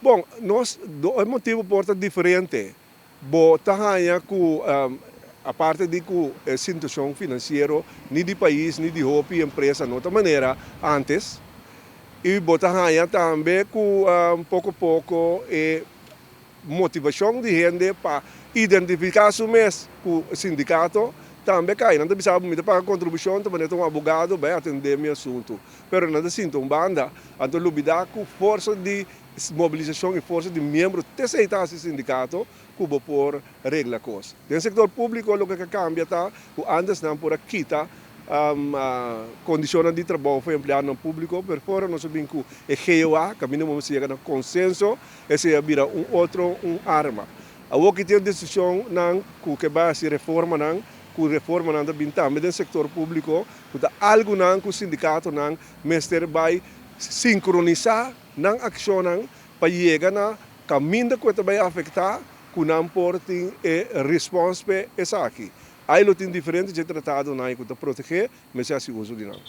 Bom, nós, o motivo porta diferente. Bo tahanha ku a parte de que a situação financeira nem de país, nem de hopi empresa, de outra maneira, antes. E botahanha também com pouco a pouco motivação de gente para identificar o mês com o sindicato. Também cai, não precisa me pagar contribuição, também tem um advogado para atender meu assunto. Mas não sinto uma banda, então lubidar com força de mobilização e força de membros de aceitar esse sindicato, que por regla coisa. No setor público, o que cambia está, antes não por aqui está, condições de trabalho para empregado no público, por fora nós sabemos que é GOA, caminhamos a chegar a consenso, esse vira outro arma. A que tem decisão que vai se reforma com reforma não também no setor público, que algo não que o sindicato não, mestre vai sincronizar não ação não para chegar na caminho que vai afetar, que não pode resposta essa aqui. Aí lo tem diferente de tratado não que proteger, mas é assim uso de não.